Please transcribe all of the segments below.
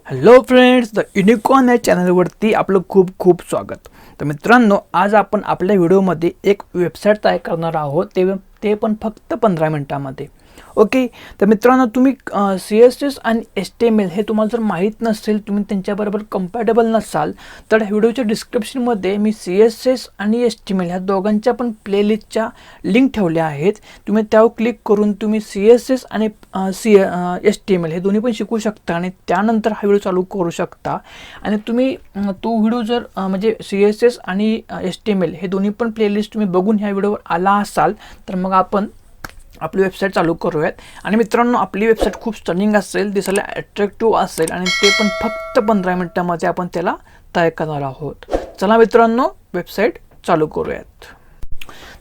Hello friends, the unicorn या चॅनलवरती आपलं खूप खूप स्वागत. तर मित्रांनो, आज आपण आपल्या व्हिडिओमध्ये एक वेबसाईट तयार करणार आहोत, ते पण फक्त 15 मिनिटांमध्ये. ओके. तर मित्रांनो, तुम्ही CSS आणि HTML हे तुम्हाला जर माहीत नसेल, तुम्ही त्यांच्याबरोबर कम्पॅटेबल नसाल, तर व्हिडिओच्या डिस्क्रिप्शनमध्ये मी CSS आणि HTML ह्या दोघांच्या पण प्लेलिस्टच्या लिंक ठेवल्या आहेत. तुम्ही त्यावर क्लिक करून तुम्ही CSS आणि HTML हे दोन्ही पण शिकू शकता आणि त्यानंतर हा व्हिडिओ चालू करू शकता. आणि तुम्ही तो व्हिडिओ जर म्हणजे CSS आणि HTML हे दोन्ही पण प्लेलिस्ट तुम्ही बघून ह्या व्हिडिओवर आला असाल, तर मग आपण आपली वेबसाईट चालू करूयात. आणि मित्रांनो, आपली वेबसाईट खूप स्टनिंग असेल, दिसायला अट्रॅक्टिव्ह असेल आणि ते पण फक्त 15 मिनिटांमध्ये आपण त्याला तयार करणार आहोत. चला मित्रांनो, वेबसाईट चालू करूयात.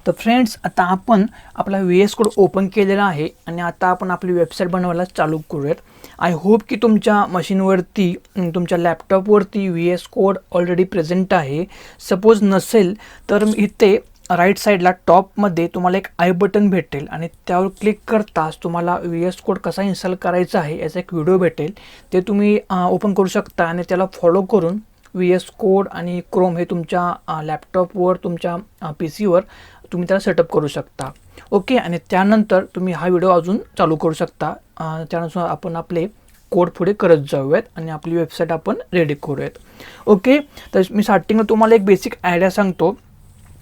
तर फ्रेंड्स, आता आपण आपला VS कोड ओपन केलेला आहे आणि आता आपण आपली वेबसाईट बनवायला चालू करूयात. आय होप की तुमच्या मशीनवरती, तुमच्या लॅपटॉपवरती VS कोड ऑलरेडी प्रेझेंट आहे. सपोज नसेल तर इथे राईट साईडला टॉपमध्ये तुम्हाला एक आय बटन भेटेल आणि त्यावर क्लिक करताच तुम्हाला VS कोड कसा इन्स्टॉल करायचा आहे याचा एक व्हिडिओ भेटेल. ते तुम्ही ओपन करू शकता आणि त्याला फॉलो करून VS कोड आणि क्रोम हे तुमच्या लॅपटॉपवर, तुमच्या PC वर तुम्ही त्याला सेटअप करू शकता. ओके. आणि त्यानंतर तुम्ही हा व्हिडिओ अजून चालू करू शकता. त्यानुसार आपण आपले कोड पुढे करत जाऊयात आणि आपली वेबसाईट आपण रेडी करूयात. ओके. तर मी स्टार्टिंगला तुम्हाला एक बेसिक आयडिया सांगतो.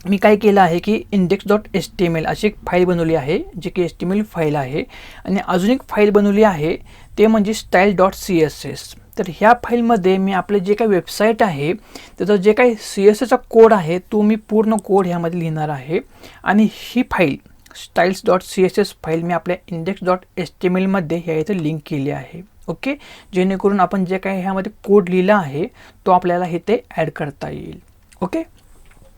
मी काय केलं आहे की index.html अशी एक फाईल बनवली आहे, जी की HTML फाईल आहे. आणि अजून एक फाईल बनवली आहे, ते म्हणजे style.css. तर ह्या फाईलमध्ये मी आपले जे काही वेबसाईट आहे त्याचा जे काही CSSचा कोड आहे तो मी पूर्ण कोड ह्यामध्ये लिहिणार आहे. आणि ही फाईल styles.css फाईल मी आपल्या index.html मध्ये ह्या इथे लिंक केली आहे. ओके. जेणेकरून आपण जे काही ह्यामध्ये कोड लिहिला आहे तो आपल्याला इथे ॲड करता येईल. ओके.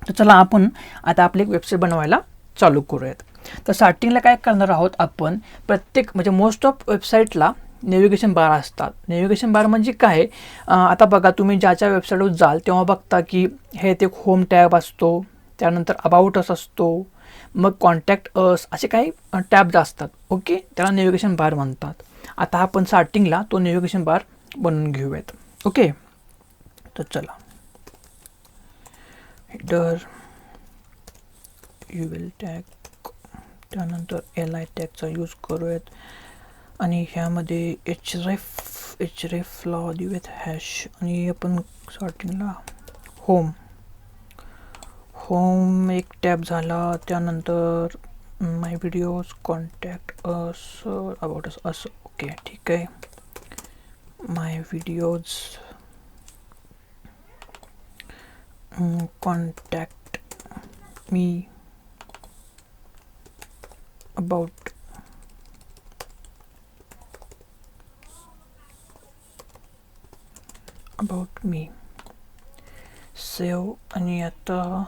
तर चला आपण आता आपली एक वेबसाईट बनवायला चालू करूयात. तर स्टार्टिंगला काय करणार आहोत आपण, प्रत्येक म्हणजे मोस्ट ऑफ वेबसाईटला नेव्हिगेशन बार असतात. नेव्हिगेशन बार म्हणजे काय, आता बघा तुम्ही ज्याच्या वेबसाईटवर जाल तेव्हा बघता की हे ते होम टॅब असतो, त्यानंतर अबाउट अस असतो, मग कॉन्टॅक्ट अस, असे काही टॅब्स असतात. ओके. त्याला नेव्हिगेशन बार म्हणतात. आता आपण स्टार्टिंगला तो नेव्हिगेशन बार बनवून घेऊयात. ओके. तर चला, हेडर, UL टॅग, त्यानंतर LI टॅगचा यूज करूयात आणि ह्यामध्ये hrefला देऊयात हॅश. आणि आपण स्टार्टिंगला होम एक टॅब झाला, त्यानंतर my videos, contact us, about us, असं. ओके, ठीक आहे. My videos, contact me, about me, save. आणि आता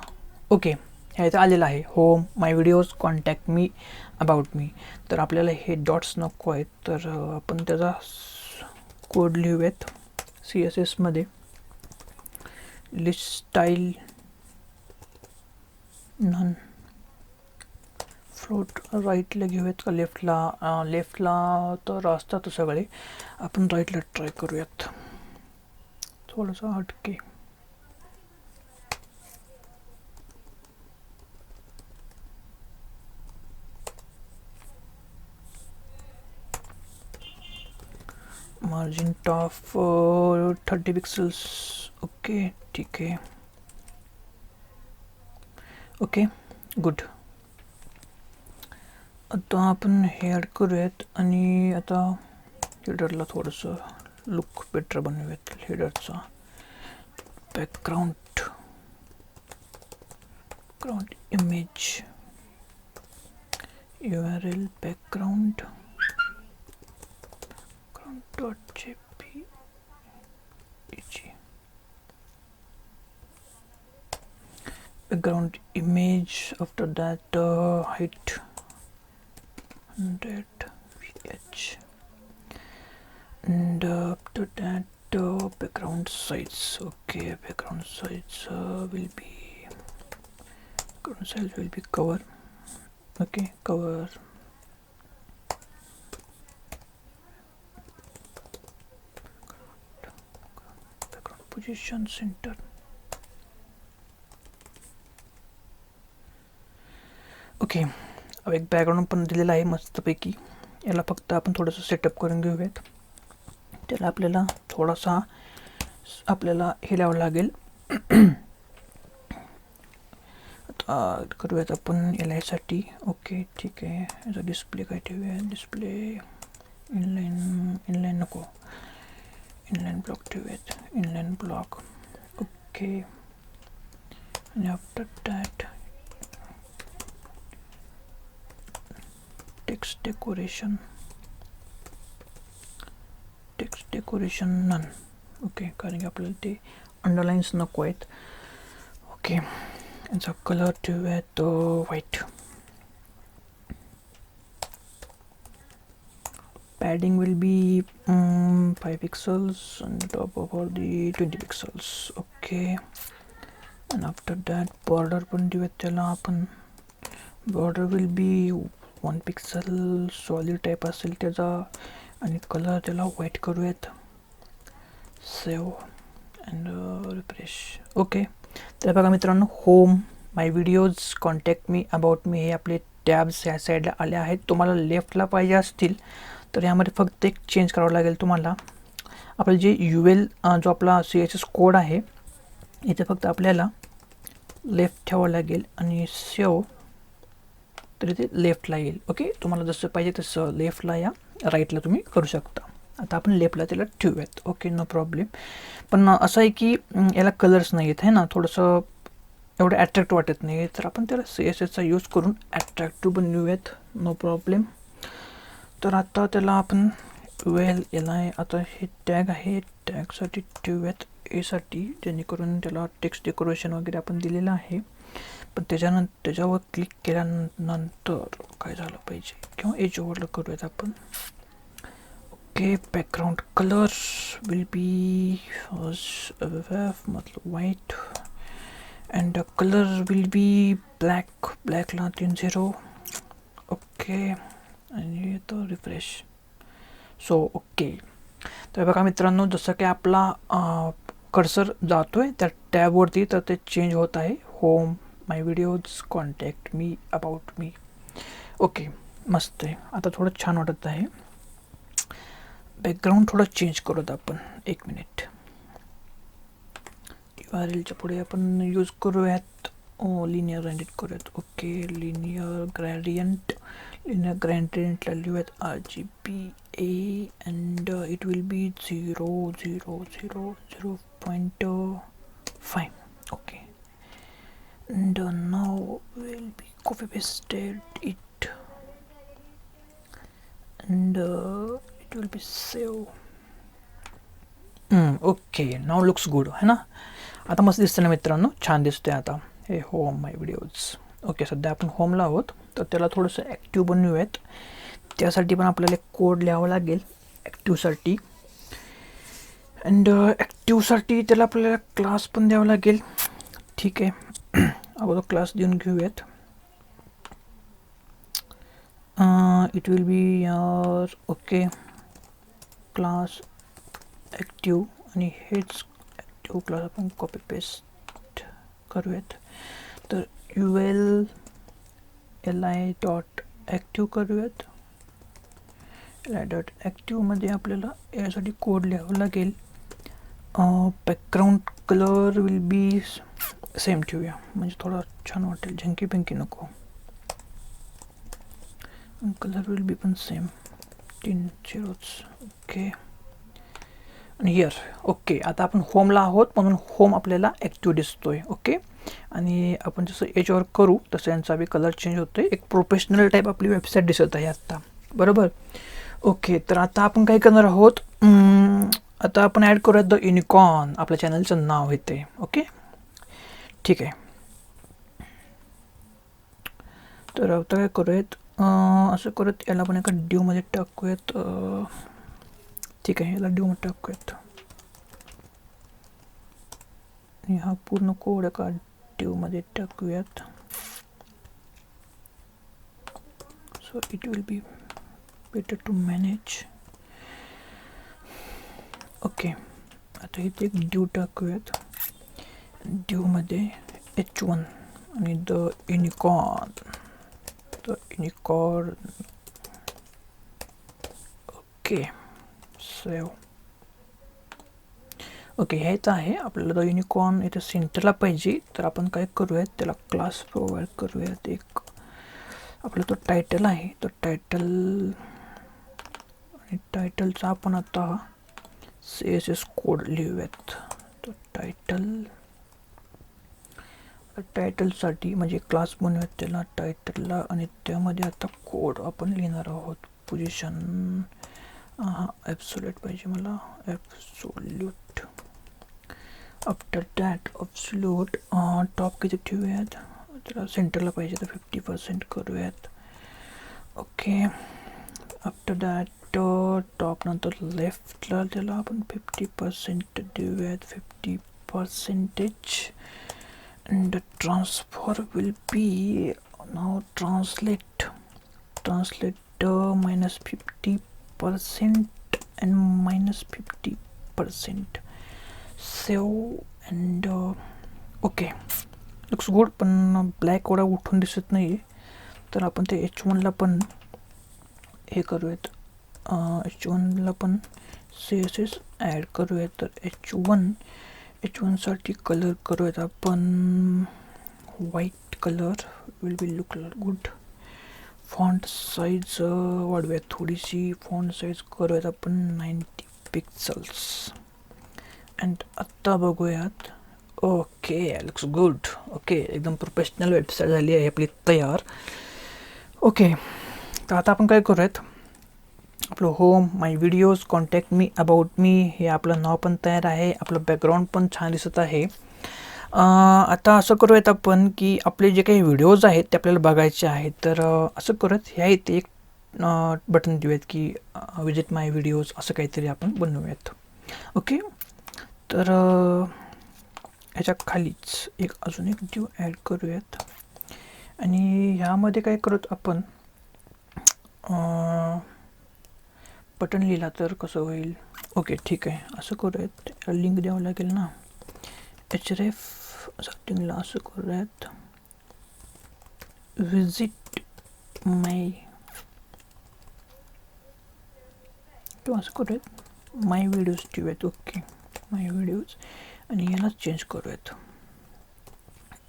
ओके, ह्या इथं आलेलं आहे home, my videos, contact me, about me. तर आपल्याला हे डॉट्स नको आहेत, तर आपण त्याचा कोड लिहूयात CSS मध्ये. लिस्ट स्टाईल नन, फ्लोट राईटला घेऊयात का लेफ्टला? लेफ्टला तर असतात सगळे, आपण राईटला ट्राय करूयात, थोडंसं हटके. Margin top 30 pixels. ओके, ठीक आहे. Okay, good. आता आपण हे ॲड करूयात आणि आता हेडरला थोडंसं लुक बेटर बनवूयात. हेडरचा background image, URL background .jpg, background image. After that height 100 VH, and after that background size. Okay, background size will be cover. Okay, cover. Position centre. Okay, एक बॅकग्राऊंड पण दिलेला आहे मस्तपैकी. याला फक्त आपण थोडंसं सेटअप करून घेऊयात. त्याला आपल्याला थोडासा हे लावावं लागेल. आता करूयात आपण यासाठी. ओके ठीक आहे. याचा डिस्प्ले काय ठेवूया, डिस्प्ले इनलाईन नको, इनलाईन ब्लॉक ठेवूयात, इनलाईन ब्लॉक. ओके, आणि after that text decoration none. Okay, कारण की आपल्याला ते अंडरलाईन्स नको आहेत. ओके, याचा कलर ठेवूयात white. padding will be 5 pixels and the top of all the 20 pixels. Okay, and after that border पण देऊयात त्याला आपण. border will be 1 pixel solid type असेल त्याचा, आणि कलर त्याला व्हाईट करूयात. Save and refresh. ओके, तर बघा मित्रांनो, home, my videos, contact me, about मी हे आपले टॅब्स या साईडला आले आहेत. तुम्हाला लेफ्टला पाहिजे असतील तर यामध्ये फक्त एक चेंज करावं लागेल तुम्हाला. आपलं जे UL जो आपला CSS कोड आहे इथे फक्त आपल्याला लेफ्ट ठेवावं लागेल आणि सेव्ह, तर इथे लेफ्टला येईल. ओके, तुम्हाला जसं पाहिजे तसं लेफ्टला या राईटला तुम्ही करू शकता. आता आपण लेफ्टला त्याला ठेवूयात. Okay, no problem. पण असं आहे की याला कलर्स नाही आहेत है ना, थोडंसं एवढं ॲट्रॅक्ट वाटत नाही, तर आपण त्याला CSSचा यूज करून ॲट्रॅक्टिव्ह बनवूयात. No problem. तर आता त्याला आपण आता हे टॅग आहे, टॅगसाठी ठेवूयात साठी, जेणेकरून त्याला टेक्स्ट डेकोरेशन वगैरे आपण दिलेलं आहे. पण त्याच्यावर क्लिक केल्यानंतर काय झालं पाहिजे, किंवा एज ओव्हरला करूयात आपण. Okay, background colour will be मतलब white and colour will be black. ब्लॅकला 3-0. ओके, आणि तो रिफ्रेश. सो ओके, तर बघा मित्रांनो, जसं की आपला कर्सर जातोय त्या टॅबवरती, तर ते चेंज होत आहे. Home, my videos, contact me, about me. Okay, मस्त आहे. आता थोडं छान वाटत आहे. बॅकग्राऊंड थोडं चेंज करूयात आपण. 1 मिनिट. URLच्या पुढे आपण यूज करूयात लिनियर ग्रेडियंट करूयात. ओके, लिनियर ग्रेडियंटला लिहूयात RGBA and it will be 0.5. okay, and now we'll be copy pasted it and it will be save. Okay, now looks good है ना. आता मस्त दिसतं ना मित्रांनो, छान दिसतंय आता हे होम माय व्हिडिओज. ओके, सध्या आपण होमला आहोत, तर त्याला थोडंसं ॲक्टिव्ह बनवूयात. त्यासाठी पण आपल्याला कोड लिहावं लागेल ॲक्टिव्हसाठी. अँड ॲक्टिव्हसाठी त्याला आपल्याला क्लास पण द्यावं लागेल. ठीक आहे, अगोदर क्लास देऊन घेऊयात. It will be your okay class active, आणि हेच ॲक्टिव्ह क्लास आपण कॉपी पेस्ट करूयात. तर li.active करूयात. li.activeमध्ये आपल्याला यासाठी कोड लिहावं लागेल. Background colour will B same ठेवूया, म्हणजे थोडा छान वाटेल, झंकी पिंकी नको. कलर विल बी पण सेम, 3 zeros. ओके, आणि हिअर. ओके, आता आपण होमला आहोत म्हणून होम आपल्याला ॲक्टिव्ह दिसतोय. ओके, आणि आपण जसं याच्यावर करू तसं यांचा बी कलर चेंज होतोय. एक प्रोफेशनल टाईप आपली वेबसाईट दिसत आहे आत्ता, बरोबर. ओके, तर आता आपण काय करणार आहोत, आता आपण ॲड करूयात द युनिकॉर्न, आपल्या चॅनलचं नाव येते. ओके, ठीक आहे. तर आता काय करूयात, असं करूयात, याला आपण एका ड्यूमध्ये टाकूयात. ठीक आहे, याला ड्यूमध्ये टाकूयात, आणि हा पूर्ण कोड एका ड्यूमध्ये टाकूयात. So it will be better to manage. Okay, आता इथे एक ड्यू टाकूयात. ड्यूमध्ये H1 आणि the unicorn. Okay, save. Okay, हेच आहे आपल्याला. द युनिकॉर्न इथे सेंटरला पाहिजे, तर आपण काय करूयात, त्याला क्लास प्रोव्हाइड करूयात. एक आपला तो टायटल आहे, तो टायटल आणि टायटलचा आपण आता CSS कोड लिहूयात. तो टायटलसाठी म्हणजे क्लास बनवूयात त्याला टायटलला, आणि त्यामध्ये आता कोड आपण लिहिणार आहोत. पोझिशन ॲब्सोल्यूट पाहिजे मला, absolute. After that absolute top किती ठेवूयात, त्याला सेंटरला पाहिजे तर 50% करूयात. ओके, आफ्टर दॅट टॉप नंतर लेफ्टला त्याला आपण 50% देऊयात, 50%. And the transfer will be now translate -50% and -50%. Save and okay, looks good. पण ब्लॅक एवढा उठून दिसत नाही, तर आपण ते H1ला पण हे करूयात. H1ला पण CSS ॲड करूयात. तर H1 साठी कलर करूयात आपण white colour, will be look good. Font size वाढवूयात थोडीशी. फॉन्ट साईज करूयात आपण 90 पिक्सल्स. अँड आत्ता बघूयात. Okay, looks good. ओके, एकदम प्रोफेशनल वेबसाईट झाली आहे आपली तयार. ओके, तर आता आपण काय करूयात, आपलं home, my videos, contact me, about मी, हे आपलं नाव पण तयार आहे. आपलं बॅकग्राऊंड पण छान दिसत आहे. आता असं करूयात आपण की आपले जे काही व्हिडिओज आहेत ते आपल्याला बघायचे आहेत. तर असं करूयात, ह्या इथे एक बटन देऊयात की विजिट माय व्हिडिओज, असं काहीतरी आपण बनवूयात. ओके, तर ह्याच्या खालीच एक अजून एक ड्यू ॲड करूयात. आणि ह्यामध्ये काय करूयात आपण, बटन लिहिला तर कसं होईल. ओके, ठीक आहे, असं करूयात. लिंक द्यावं लागेल ना. href सेटिंगला असं करूयात, विजिट माय, किंवा असं करूयात माय व्हिडिओज ठेवूयात. ओके, माय व्हिडिओज, आणि याला चेंज करूयात.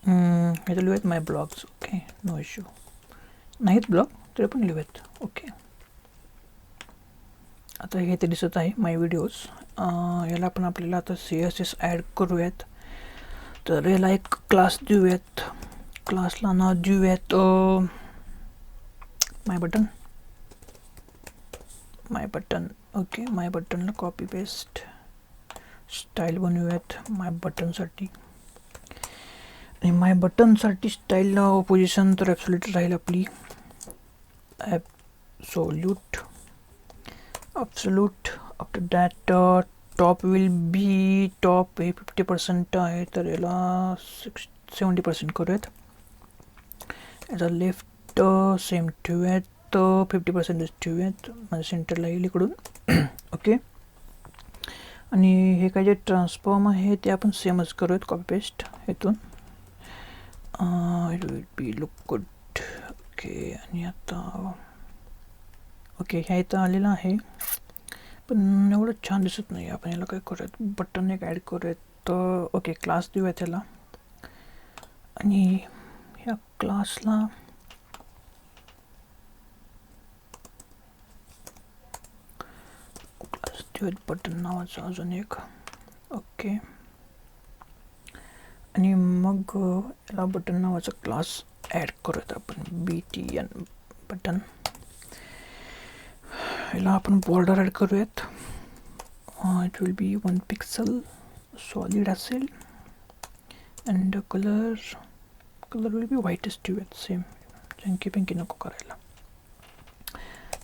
ह्याचं लिहूयात my blogs. Okay, no issue. नाहीत ब्लॉग तरी पण लिहूयात. ओके, आता हे ते दिसत आहे माय व्हिडिओज. याला पण आपल्याला आता CSS ॲड करूयात. तर याला एक क्लास देऊयात. क्लासला नाव देऊयात माय बटन. ओके, माय बटनला कॉपी पेस्ट. स्टाईल बनवूयात माय बटनसाठी. आणि माय बटनसाठी स्टाईल पोझिशन तर ॲब्सोल्यूट राहील आपली, absolute. After that top will be, top हे 50% आहे, तर याला 70% करूयात. याचा लेफ्ट सेम ठेवूयात, 50% ठेवूयात, म्हणजे सेंटरला येईल इकडून. ओके, आणि हे काय जे ट्रान्सफॉर्म आहे ते आपण सेमच करूयात, कॉपी पेस्ट इथून. It will be look good. Okay, आणि आता ओके, ह्या इथं आलेलं आहे पण एवढं छान दिसत नाही. आपण याला काय करूयात, बटन एक ॲड करूयात. तर ओके, क्लास देऊया त्याला. आणि ह्या क्लासला क्लास देऊयात बटन नावाचा अजून एक. ओके, आणि मग याला बटन नावाचा क्लास ॲड करूयात आपण, BTN बटन. याला आपण बॉर्डर ॲड करूयात. It will B 1 pixel, solid असेल. अँड कलर विल बी व्हाईटच ठेवूयात, सेम. चंकी पिंकी नको करायला.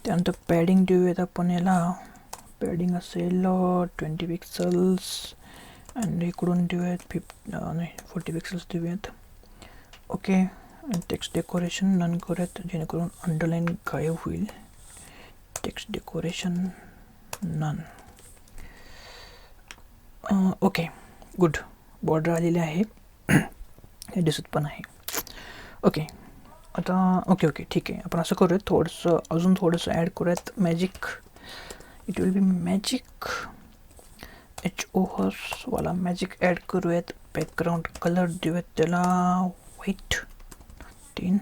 त्यानंतर पॅडिंग देऊयात आपण याला. पॅडिंग असेल 20 पिक्सल्स. अँड इकडून देऊयात 40 पिक्सल्स देऊयात. ओके, टेक्स्ट डेकोरेशन नन करूयात, जेणेकरून अंडरलाईन गायब होईल. Text decoration none. Okay good, border आलेली आहे. हे दिसत पण आहे. ओके आता ओके ओके ठीक आहे. आपण असं करूयात, थोडंसं अजून थोडंसं ॲड करूयात magic. It will B magic. वाला मॅजिक ॲड करूयात. बॅकग्राऊंड कलर देऊयात त्याला व्हाईट 3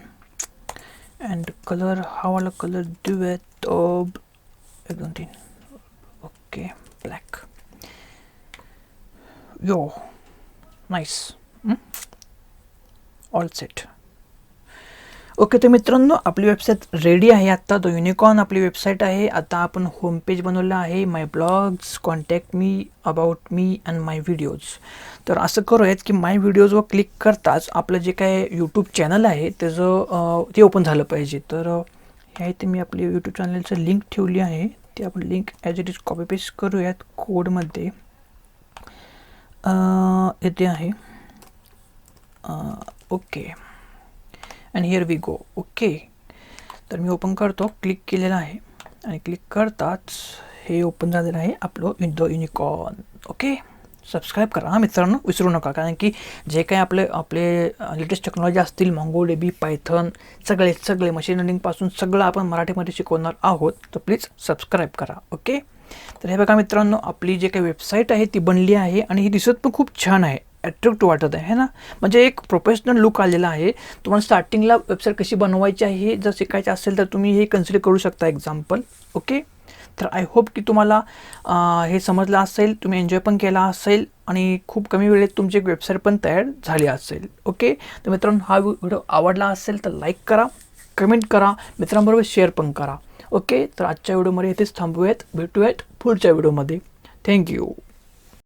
अँड कलर हा वाला कलर देऊयात 1 2 3. Okay black. Yo nice. All set. Okay तर मित्रांनो आपली वेबसाईट रेडी आहे आत्ता. तो युनिकॉर्न आपली वेबसाईट आहे. आता आपण होम पेज बनवलं आहे. My blogs, contact me, about me and my videos. तर असं करूयात की माय व्हिडिओजवर क्लिक करताच आपलं जे काय यूट्यूब चॅनल आहे त्याचं ते ओपन झालं पाहिजे. तर ह्या इथे मी आपली यूट्यूब चॅनलचं लिंक ठेवली आहे. ते आपण link as it is copy paste करूयात कोडमध्ये. येते आहे. Okay and here we go. Okay तर मी ओपन करतो. क्लिक केलेलं आहे आणि क्लिक करताच हे ओपन झालेलं आहे आपलं द युनिकॉर्न. ओके सबस्क्राईब करा हा मित्रांनो, विसरू नका. कारण की जे काही आपले लेटेस्ट टेक्नॉलॉजी असतील, MongoDB, पायथन, सगळे मशीन लर्निंगपासून सगळं आपण मराठीमध्ये शिकवणार आहोत. तर प्लीज सबस्क्राईब करा. ओके तर हे बघा मित्रांनो आपली जे काही वेबसाईट आहे ती बनली आहे आणि ही दिसत पण खूप छान आहे, ॲट्रॅक्टिव्ह वाटत आहे ना. म्हणजे एक प्रोफेशनल लुक आलेला आहे. तुम्हाला स्टार्टिंगला वेबसाईट कशी बनवायची आहे जर शिकायची असेल तर तुम्ही हे कन्सिडर करू शकता एक्झाम्पल. ओके तर आय होप की तुम्हाला हे समजलं असेल, तुम्ही एन्जॉय पण केला असेल आणि खूप कमी वेळेत तुमची एक वेबसाईट पण तयार झाली असेल. ओके तर मित्रांनो हा व्हिडिओ आवडला असेल तर लाईक करा, कमेंट करा, मित्रांबरोबर शेअर पण करा. ओके तर आजच्या व्हिडिओमध्ये इथेच थांबूयात. भेटूयात पुढच्या व्हिडिओमध्ये. थँक्यू.